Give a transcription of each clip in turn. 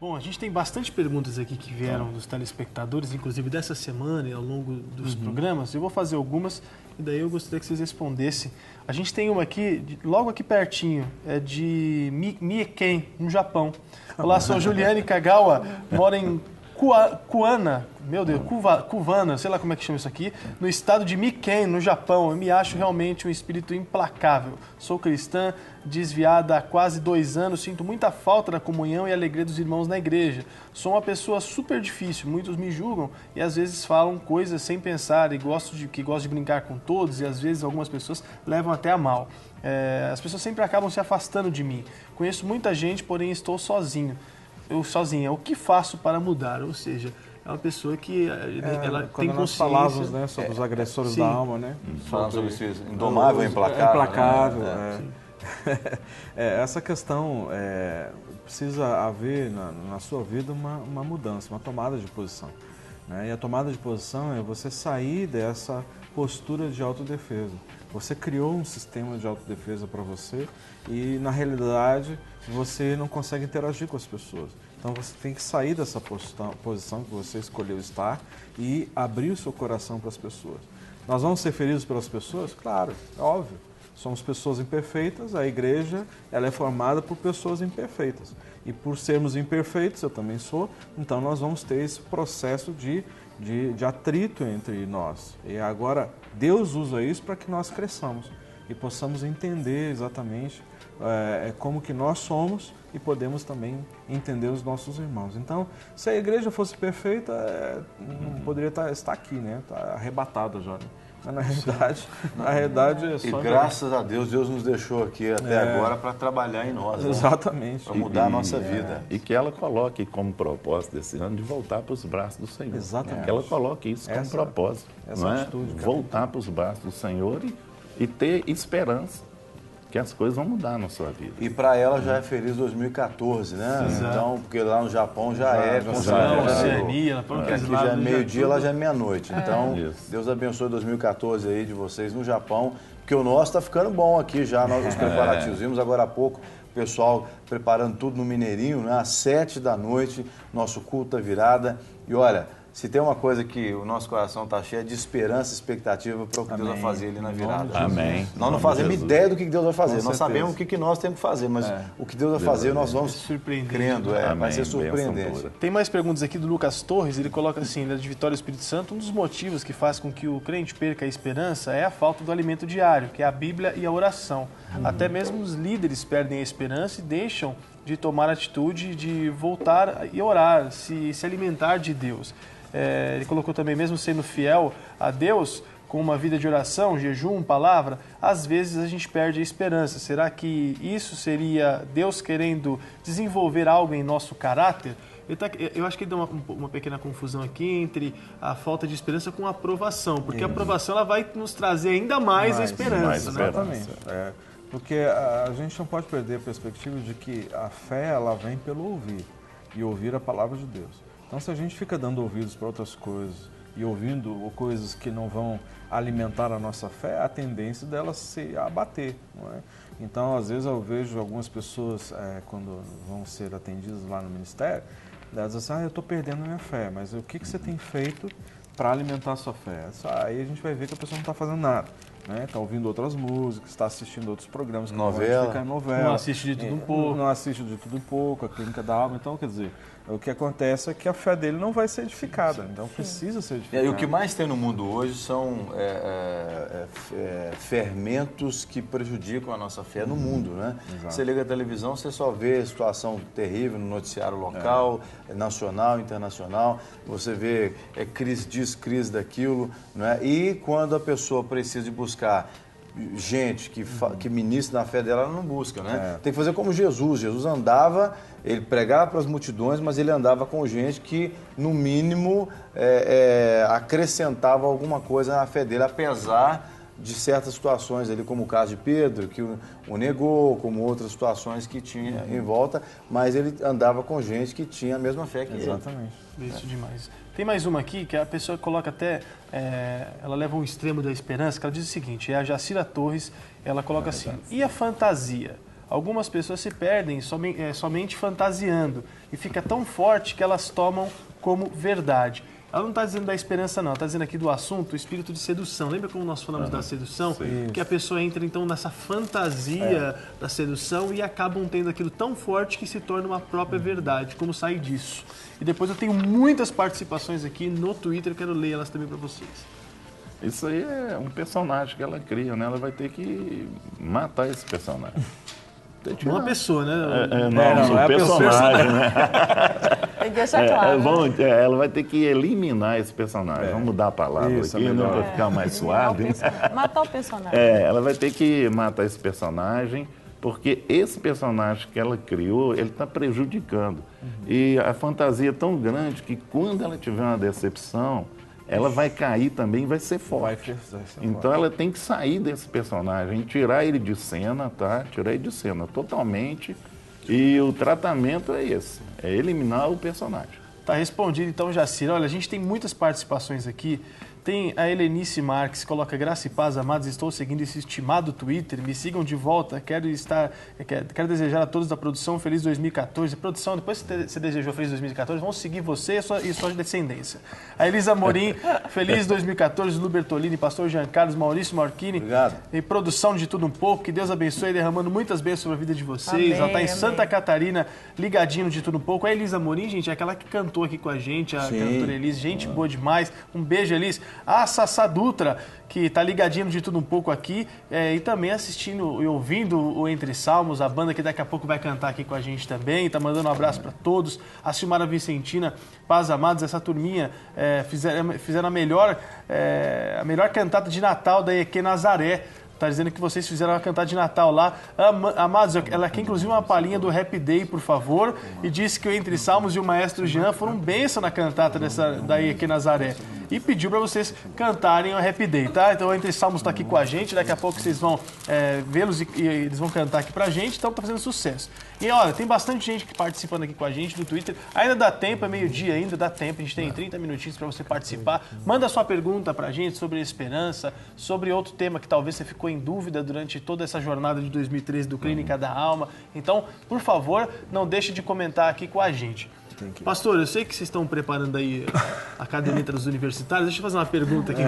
Bom, a gente tem bastante perguntas aqui que vieram dos telespectadores, inclusive dessa semana e ao longo dos programas. Eu vou fazer algumas e daí eu gostaria que vocês respondessem. A gente tem uma aqui, logo aqui pertinho, é de Mieken, no Japão. Olá, sou Juliane Kagawa, moro em Kuana, meu Deus, Kuvana, sei lá como é que chama isso aqui, no estado de Miken, no Japão. Eu me acho realmente um espírito implacável. Sou cristã, desviada há quase 2 anos, sinto muita falta da comunhão e alegria dos irmãos na igreja. Sou uma pessoa super difícil, muitos me julgam e às vezes falam coisas sem pensar e gosto de brincar com todos e às vezes algumas pessoas levam até a mal. As pessoas sempre acabam se afastando de mim. Conheço muita gente, porém estou sozinho. Eu sozinha, o que faço para mudar? Ou seja, é uma pessoa que ela tem consciência. Nós falávamos, né, sobre os agressores da alma, né? Falando sobre isso, indomável, implacável. Implacável, essa questão, precisa haver na sua vida uma mudança, uma tomada de posição. Né? E a tomada de posição é você sair dessa postura de autodefesa. Você criou um sistema de autodefesa para você e, na realidade, você não consegue interagir com as pessoas. Então, você tem que sair dessa posição que você escolheu estar e abrir o seu coração para as pessoas. Nós vamos ser feridos pelas pessoas? Claro, é óbvio. Somos pessoas imperfeitas, a igreja ela é formada por pessoas imperfeitas. E por sermos imperfeitos, eu também sou, então nós vamos ter esse processo de atrito entre nós. E agora, Deus usa isso para que nós cresçamos e possamos entender exatamente como que nós somos e podemos também entender os nossos irmãos. Então, se a igreja fosse perfeita, não poderia estar aqui, né? Está arrebatada já, né? Mas na realidade é só... E graças a Deus, Deus nos deixou aqui até agora para trabalhar em nós. Exatamente. Para mudar a nossa vida. E que ela coloque como propósito desse ano de voltar para os braços do Senhor. Exatamente. Que ela coloque isso como propósito. Essa atitude. Voltar para os braços do Senhor e ter esperança que as coisas vão mudar na sua vida. E para ela já é feliz 2014, né? Sim. Então, porque lá no Japão já é. Oceania, aqui já é meio-dia, lá já é meia-noite. Então, Deus abençoe 2014 aí de vocês no Japão, porque o nosso está ficando bom aqui já, os preparativos. Vimos agora há pouco o pessoal preparando tudo no Mineirinho, né? Às 7 da noite, nosso culto da virada. E olha, se tem uma coisa que o nosso coração está cheio é de esperança e expectativa para o que Deus vai fazer ali na virada. Amém. Nós não fazemos ideia do que Deus vai fazer. Nós sabemos o que nós temos que fazer, mas o que Deus vai fazer nós vamos surpreender. Crendo. Vai ser surpreendente. Tem mais perguntas aqui do Lucas Torres. Ele coloca assim, de Vitória do Espírito Santo, um dos motivos que faz com que o crente perca a esperança é a falta do alimento diário, que é a Bíblia e a oração. Até mesmo os líderes perdem a esperança e deixam de tomar a atitude de voltar e orar, se alimentar de Deus. Ele colocou também, mesmo sendo fiel a Deus, com uma vida de oração, jejum, palavra, às vezes a gente perde a esperança. Será que isso seria Deus querendo desenvolver algo em nosso caráter? Eu acho que ele deu uma pequena confusão aqui entre a falta de esperança com a aprovação, porque a aprovação ela vai nos trazer ainda mais a esperança. Exatamente. Porque a gente não pode perder a perspectiva de que a fé ela vem pelo ouvir, e ouvir a palavra de Deus. Então, se a gente fica dando ouvidos para outras coisas e ouvindo coisas que não vão alimentar a nossa fé, a tendência dela se abater, não é? Então, às vezes eu vejo algumas pessoas, quando vão ser atendidas lá no ministério, elas dizem assim, eu estou perdendo a minha fé, mas o que você tem feito para alimentar a sua fé? Aí a gente vai ver que a pessoa não está fazendo nada. Está ouvindo outras músicas, está assistindo outros programas, novela, não assiste de tudo um pouco. Não assiste de tudo um pouco, a Clínica da Alma. Então, quer dizer, o que acontece é que a fé dele não vai ser edificada, então precisa ser edificada. E o que mais tem no mundo hoje são fermentos que prejudicam a nossa fé no mundo, né? Você liga a televisão, você só vê situação terrível no noticiário local, nacional, internacional, você vê crise disso, crise daquilo, né? E quando a pessoa precisa de buscar gente que ministra na fé dela, ela não busca, né? Tem que fazer como Jesus. Jesus andava, ele pregava para as multidões, mas ele andava com gente que, no mínimo, acrescentava alguma coisa na fé dele, apesar de certas situações ali, como o caso de Pedro, que o negou, como outras situações que tinha em volta, mas ele andava com gente que tinha a mesma fé que ele. Exatamente. Isso demais. Tem mais uma aqui que a pessoa coloca até, ela leva um extremo da esperança, que ela diz o seguinte, é a Jacira Torres, ela coloca assim, e a fantasia? algumas pessoas se perdem somente fantasiando e fica tão forte que elas tomam como verdade. Ela não está dizendo da esperança, não. Está dizendo aqui do assunto, o espírito de sedução. Lembra como nós falamos da sedução? Sim. Que a pessoa entra, então, nessa fantasia da sedução e acabam tendo aquilo tão forte que se torna uma própria verdade. Como sair disso? E depois eu tenho muitas participações aqui no Twitter, quero ler elas também para vocês. Isso aí é um personagem que ela cria, né? Ela vai ter que matar esse personagem. Uma pessoa, né? Não é personagem, né? Tem que deixar claro. Ela vai ter que eliminar esse personagem. Vamos mudar a palavra aqui, para ficar mais suave. Matar o personagem. Ela vai ter que matar esse personagem, porque esse personagem que ela criou, ele está prejudicando. E a fantasia é tão grande que quando ela tiver uma decepção, ela vai cair também e vai ser forte. Então ela tem que sair desse personagem, tirar ele de cena, tá? Tirar ele de cena totalmente. E o tratamento é esse, é eliminar o personagem. Tá respondido então, Jacira. Olha, a gente tem muitas participações aqui. Tem a Helenice Marques, coloca: graça e paz, amados, estou seguindo esse estimado Twitter, me sigam de volta, quero desejar a todos da produção um feliz 2014. Produção, depois que você desejou feliz 2014, vamos seguir você e sua descendência. A Elisa Morim, feliz 2014, Lu Bertolini, pastor Jean Carlos, Maurício Marchini. Obrigado. E produção de tudo um pouco, que Deus abençoe, derramando muitas bênçãos sobre a vida de vocês. Amém, ela está em amém. Santa Catarina, ligadinho de tudo um pouco. A Elisa Morim, gente, é aquela que cantou aqui com a gente, a cantora Elis, gente boa demais. Um beijo, Elis. A Sassá Dutra, que está ligadinho de tudo um pouco aqui, e também assistindo e ouvindo o Entre Salmos, a banda que daqui a pouco vai cantar aqui com a gente também, está mandando um abraço para todos. A Silmara Vicentina, paz, amados, essa turminha fizeram a melhor cantata de Natal da EQ Nazaré. Está dizendo que vocês fizeram uma cantada de Natal lá. Amados, ela quer inclusive uma palhinha do Happy Day, por favor. E disse que o Entre Salmos e o Maestro Jean foram bênção na cantata daí aqui Nazaré. E pediu para vocês cantarem o Happy Day, tá? Então o Entre Salmos está aqui com a gente. Daqui a pouco vocês vão vê-los e eles vão cantar aqui pra gente. Então tá fazendo sucesso. E olha, tem bastante gente que participando aqui com a gente no Twitter. Ainda dá tempo, é meio-dia ainda, dá tempo. A gente tem 30 minutinhos para você participar. Manda sua pergunta pra gente sobre esperança, sobre outro tema que talvez você ficou em dúvida durante toda essa jornada de 2013 do Clínica da Alma. Então, por favor, não deixe de comentar aqui com a gente. Pastor, eu sei que vocês estão preparando aí a caderneta dos universitários. Deixa eu fazer uma pergunta aqui.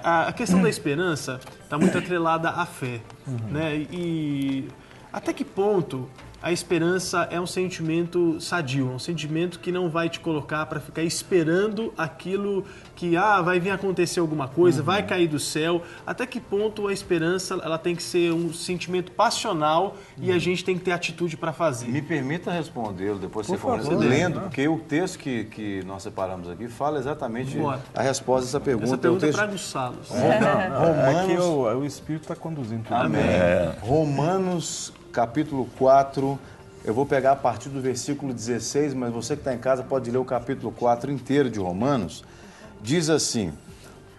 A questão da esperança está muito atrelada à fé, né? E até que ponto a esperança é um sentimento sadio, um sentimento que não vai te colocar para ficar esperando aquilo que vai vir acontecer alguma coisa, vai cair do céu. Até que ponto a esperança ela tem que ser um sentimento passional e a gente tem que ter atitude para fazer? Me permita respondê-lo depois você começa lendo, porque o texto que nós separamos aqui fala exatamente a resposta dessa pergunta. Essa pergunta é para aguçá-los. Romanos, o Espírito está conduzindo tudo. Amém. Romanos capítulo 4, eu vou pegar a partir do versículo 16, mas você que está em casa pode ler o capítulo 4 inteiro de Romanos. Diz assim: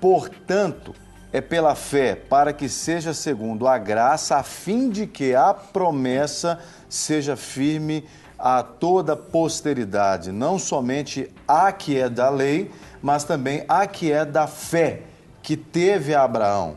portanto, é pela fé, para que seja segundo a graça, a fim de que a promessa seja firme a toda posteridade, não somente a que é da lei, mas também a que é da fé, que teve a Abraão,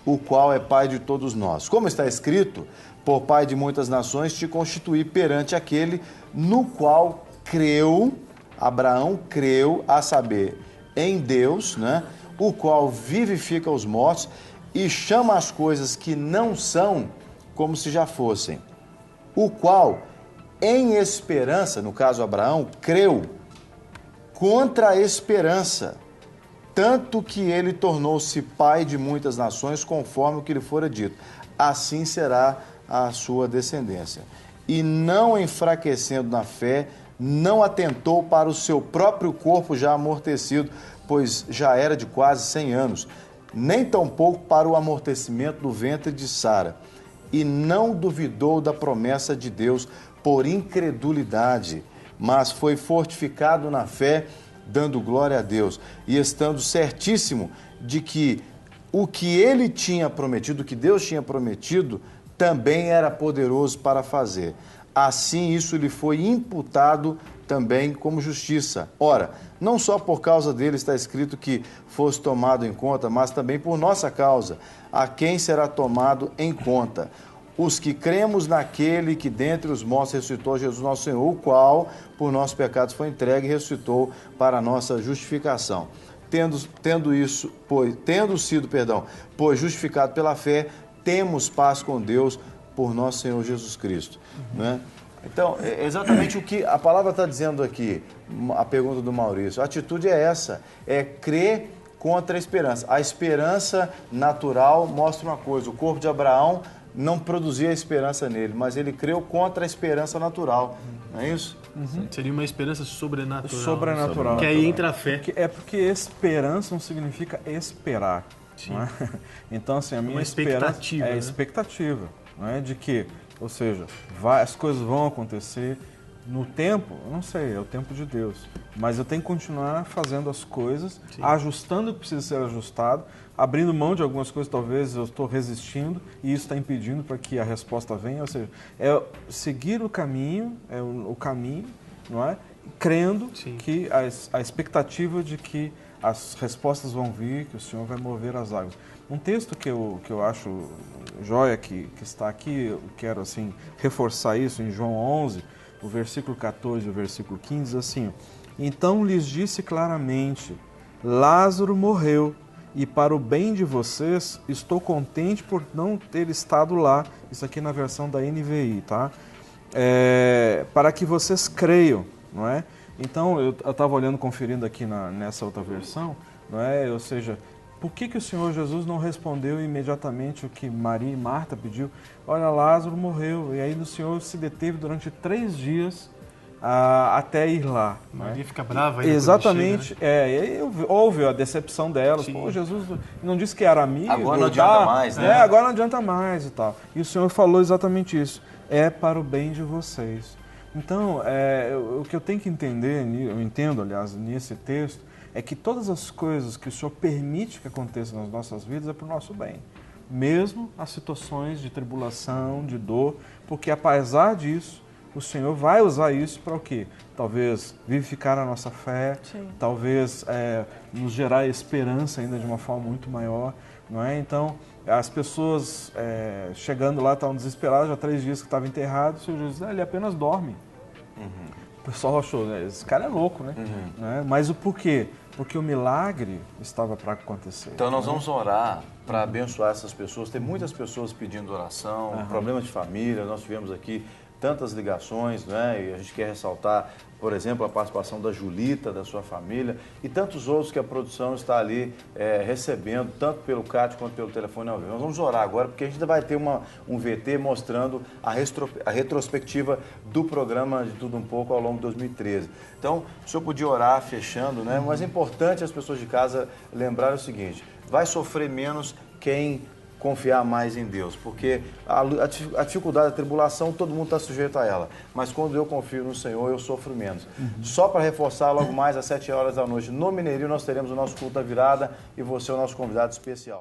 o qual é pai de todos nós. Como está escrito: por pai de muitas nações te constituí perante aquele no qual creu, Abraão creu, a saber, em Deus, né? O qual vivifica os mortos e chama as coisas que não são como se já fossem. O qual, em esperança, no caso Abraão, creu contra a esperança, tanto que ele tornou-se pai de muitas nações, conforme o que lhe fora dito. Assim será a sua descendência. E não enfraquecendo na fé, não atentou para o seu próprio corpo já amortecido, pois já era de quase 100 anos, nem tampouco para o amortecimento do ventre de Sara. E não duvidou da promessa de Deus por incredulidade, mas foi fortificado na fé, dando glória a Deus, e estando certíssimo de que o que ele tinha prometido, o que Deus tinha prometido, também era poderoso para fazer. Assim, isso lhe foi imputado também como justiça. Ora, não só por causa dele está escrito que fosse tomado em conta, mas também por nossa causa, a quem será tomado em conta. os que cremos naquele que dentre os mortos ressuscitou, Jesus nosso Senhor, o qual por nossos pecados foi entregue e ressuscitou para a nossa justificação. Tendo sido, pois justificado pela fé, temos paz com Deus por nosso Senhor Jesus Cristo. Né? Então, é exatamente o que a palavra está dizendo aqui, a pergunta do Maurício. A atitude é essa, é crer contra a esperança. A esperança natural mostra uma coisa, o corpo de Abraão não produzia esperança nele, mas ele creu contra a esperança natural, não é isso? Seria uma esperança sobrenatural. Sobrenatural. Que aí entra a fé. É porque esperança não significa esperar. Não é? Então, assim, a minha expectativa, esperança é expectativa, não é? De que, ou seja, as coisas vão acontecer no tempo, eu não sei, é o tempo de Deus, mas eu tenho que continuar fazendo as coisas, ajustando o que precisa ser ajustado, abrindo mão de algumas coisas, talvez eu estou resistindo e isso está impedindo para que a resposta venha, ou seja, é seguir o caminho, não é? Crendo que a expectativa de que as respostas vão vir, que o Senhor vai mover as águas. Um texto que eu acho joia que está aqui, eu quero assim reforçar isso em João 11, o versículo 14 e o versículo 15, diz assim: então lhes disse claramente, Lázaro morreu, e para o bem de vocês, estou contente por não ter estado lá. Isso aqui na versão da NVI, tá? Para que vocês creiam, não é? Então, eu estava olhando, conferindo aqui nessa outra versão, não é? Ou seja, por que o Senhor Jesus não respondeu imediatamente o que Maria e Marta pediu? Olha, Lázaro morreu, e aí o Senhor se deteve durante 3 dias até ir lá. Maria fica brava. Exatamente, chega, né? E aí houve a decepção delas. Pô, Jesus não disse que era amigo. Agora não adianta mais, né? Agora não adianta mais e tal. E o Senhor falou exatamente isso. É para o bem de vocês. Então, o que eu tenho que entender, eu entendo, aliás, nesse texto, é que todas as coisas que o Senhor permite que aconteçam nas nossas vidas é para o nosso bem. Mesmo as situações de tribulação, de dor, porque apesar disso, o Senhor vai usar isso para o quê? Talvez vivificar a nossa fé, talvez nos gerar esperança ainda de uma forma muito maior, não é? Então, as pessoas chegando lá estavam desesperadas, já 3 dias que estava enterrado, o Senhor Jesus disse, ele apenas dorme. O pessoal achou, né? Esse cara é louco, né? Né? Mas o porquê? Porque o milagre estava para acontecer. Então nós vamos orar para abençoar essas pessoas. Tem muitas pessoas pedindo oração, problemas de família, nós tivemos aqui tantas ligações, né? E a gente quer ressaltar, por exemplo, a participação da Julita, da sua família, e tantos outros que a produção está ali recebendo, tanto pelo CAT quanto pelo telefone ao vivo. Nós vamos orar agora, porque a gente vai ter um VT mostrando a retrospectiva do programa De Tudo Um Pouco ao longo de 2013. Então, o senhor podia orar fechando, né? Mas é importante as pessoas de casa lembrarem o seguinte, vai sofrer menos quem confiar mais em Deus, porque a dificuldade, a tribulação, todo mundo está sujeito a ela, mas quando eu confio no Senhor, eu sofro menos. Só para reforçar, logo mais às 7 horas da noite, no Mineirinho, nós teremos o nosso culto da virada e você é o nosso convidado especial.